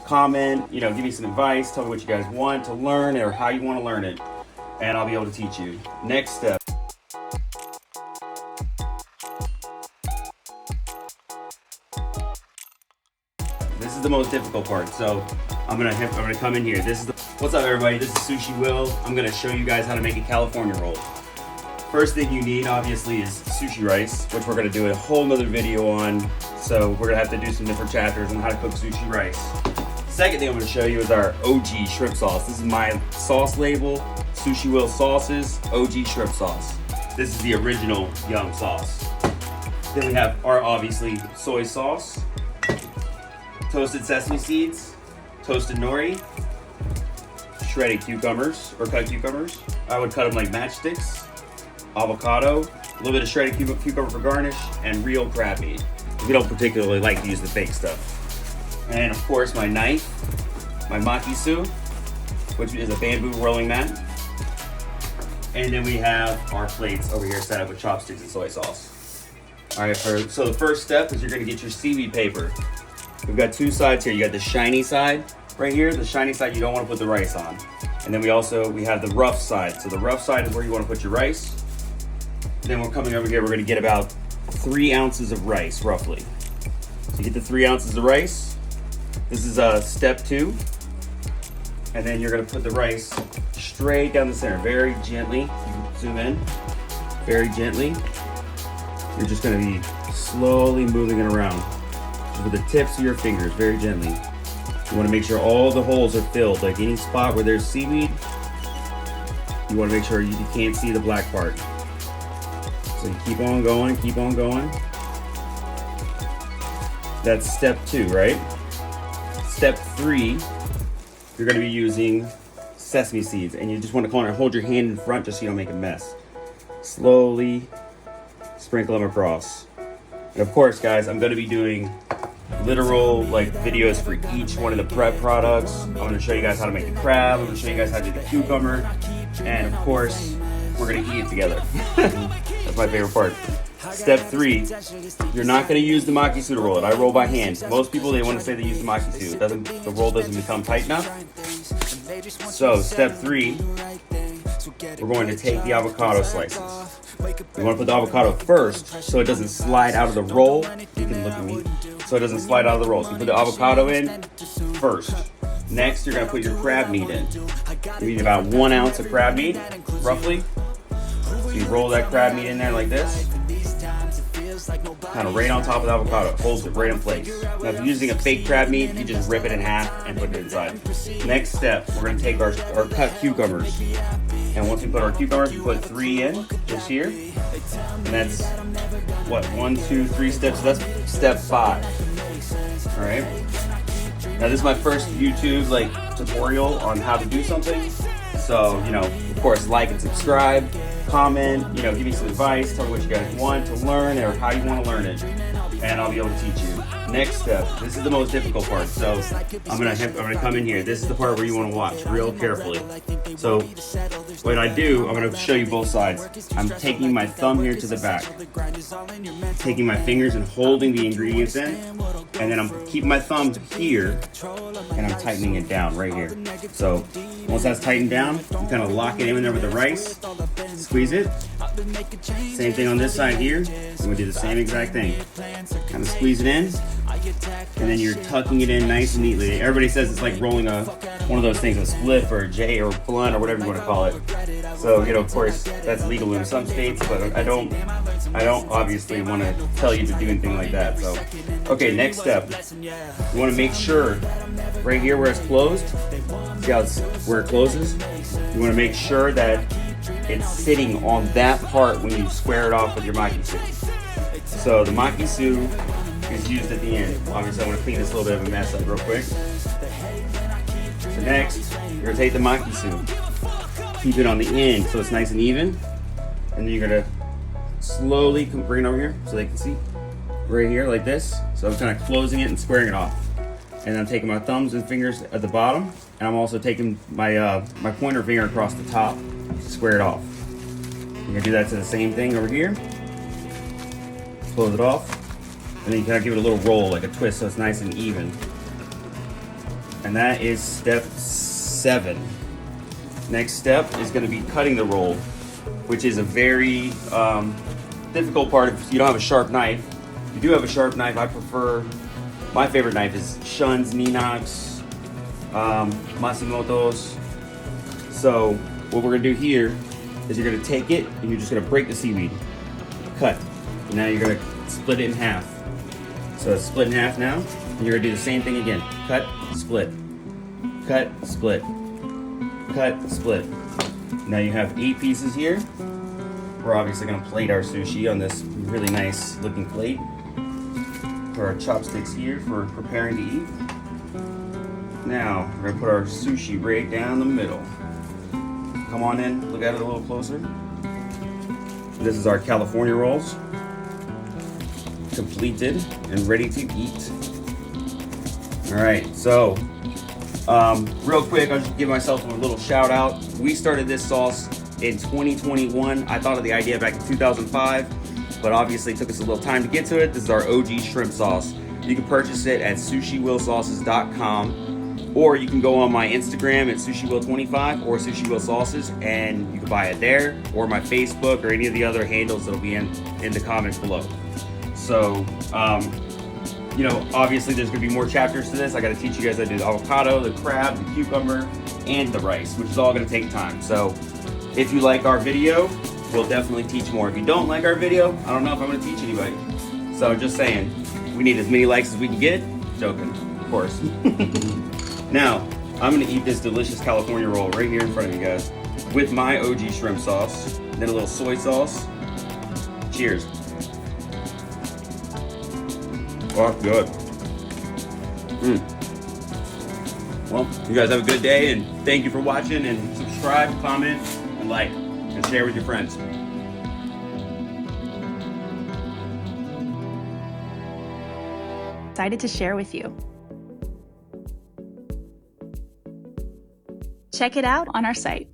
comment, you know, give me some advice, tell me what you guys want to learn or how you want to learn it, and I'll be able to teach you. Next step. This is the most difficult part, so I'm gonna come in here. What's up, everybody? This is Sushi Will. I'm gonna show you guys how to make a California roll. First thing you need, obviously, is sushi rice, which we're gonna do a whole nother video on. So we're gonna have to do some different chapters on how to cook sushi rice. Second thing I'm gonna show you is our OG shrimp sauce. This is my sauce label, Sushi Will Sauces, OG shrimp sauce. This is the original Yum sauce. Then we have our, obviously, soy sauce, toasted sesame seeds, toasted nori, shredded cucumbers, or cut cucumbers. I would cut them like matchsticks, avocado, a little bit of shredded cucumber for garnish, and real crab meat. We don't particularly like to use the fake stuff. And of course my knife, my makisu, which is a bamboo rolling mat. And then we have our plates over here set up with chopsticks and soy sauce. All right, so the first step is you're gonna get your seaweed paper. We've got two sides here. You got the shiny side right here. The shiny side you don't want to put the rice on. And then we have the rough side. So the rough side is where you want to put your rice. Then we're coming over here, we're gonna get about 3 ounces of rice, roughly. So you get the 3 ounces of rice. This is step 2. And then you're gonna put the rice straight down the center, very gently. You can zoom in, very gently. You're just gonna be slowly moving it around with the tips of your fingers, very gently. You wanna make sure all the holes are filled. Like any spot where there's seaweed, you wanna make sure you can't see the black part. So you keep on going, keep on going. That's step 2, right? Step 3, you're gonna be using sesame seeds, and you just wanna hold your hand in front just so you don't make a mess. Slowly sprinkle them across. And of course, guys, I'm gonna be doing literal videos for each one of the prep products. I'm gonna show you guys how to make the crab, I'm gonna show you guys how to do the cucumber, and of course, we're gonna eat it together. That's my favorite part. Step 3, you're not gonna use the makisu to roll it. I roll by hand. Most people, they wanna say they use the makisu. The roll doesn't become tight enough. So step 3, we're going to take the avocado slices. You want to put the avocado first so it doesn't slide out of the roll. You can look at me. So it doesn't slide out of the roll. So you put the avocado in first. Next, you're going to put your crab meat in. You need about 1 ounce of crab meat, roughly. So you roll that crab meat in there like this. Kind of right on top of the avocado. It holds it right in place. Now if you're using a fake crab meat, you just rip it in half and put it inside. Next step, we're going to take our cut cucumbers. And once we put our cucumbers, we put 3 in, just here. And that's, what, 1, 2, 3 steps? So that's step 5. All right. Now this is my first YouTube tutorial on how to do something. So, of course, like and subscribe, comment, give me some advice, tell me what you guys want to learn or how you want to learn it, and I'll be able to teach you. Next step, this is the most difficult part, so I'm gonna come in here. This is the part where you want to watch real carefully. So what I do, I'm gonna show you both sides. I'm taking my thumb here to the back, taking my fingers and holding the ingredients in, and then I'm keeping my thumb here, and I'm tightening it down right here. So once that's tightened down, you kind of lock it in there with the rice, squeeze it. Same thing on this side here. I'm gonna do the same exact thing. Kind of squeeze it in, and then you're tucking it in nice and neatly. Everybody says it's like rolling one of those things, a spliff or a J or a blunt or whatever you want to call it. So, of course, that's legal in some states, but I don't obviously want to tell you to do anything like that. So, okay, next step. You want to make sure right here where it's closed, see how where it closes? You want to make sure that it's sitting on that part when you square it off with your makisu. So the makisu is used at the end. Obviously, I want to clean this little bit of a mess up real quick. So next, you're going to take the makisu, keep it on the end so it's nice and even, and then you're going to slowly bring it over here so they can see. Right here, like this. So I'm kind of closing it and squaring it off. And I'm taking my thumbs and fingers at the bottom, and I'm also taking my my pointer finger across the top to square it off. You're gonna do that to the same thing over here. Close it off, and then you kind of give it a little roll, like a twist, so it's nice and even. And that is step 7. Next step is going to be cutting the roll, which is a very difficult part if you don't have a sharp knife. If you do have a sharp knife, my favorite knife is Shun's, Ninox, Matsumoto's. So what we're going to do here is you're going to take it and you're just going to break the seaweed. Cut. And now you're going to split it in half. So it's split in half now. And you're going to do the same thing again. Cut, split. Cut, split. Cut, split. Now you have 8 pieces here. We're obviously going to plate our sushi on this really nice looking plate. Put our chopsticks here for preparing to eat. Now we're going to put our sushi right down the middle. Come on in, look at it a little closer. This is our California rolls. Completed and ready to eat. Alright, so real quick, I'll just give myself a little shout out. We started this sauce in 2021. I thought of the idea back in 2005, but obviously it took us a little time to get to it. This is our OG shrimp sauce. You can purchase it at sushiwillsauces.com, or you can go on my Instagram at sushiwill25 or sushiwillsauces, and you can buy it there, or my Facebook, or any of the other handles that'll be in the comments below. So, you know, obviously there's gonna be more chapters to this. I gotta teach you guys how to do the avocado, the crab, the cucumber, and the rice, which is all gonna take time. So if you like our video, we'll definitely teach more. If you don't like our video, I don't know if I'm gonna teach anybody. So just saying, we need as many likes as we can get. Joking, of course. Now, I'm gonna eat this delicious California roll right here in front of you guys with my OG shrimp sauce, then a little soy sauce. Cheers. Oh, good. Well, you guys have a good day, and thank you for watching, and subscribe, comment, and like, and share with your friends. Excited to share with you. Check it out on our site.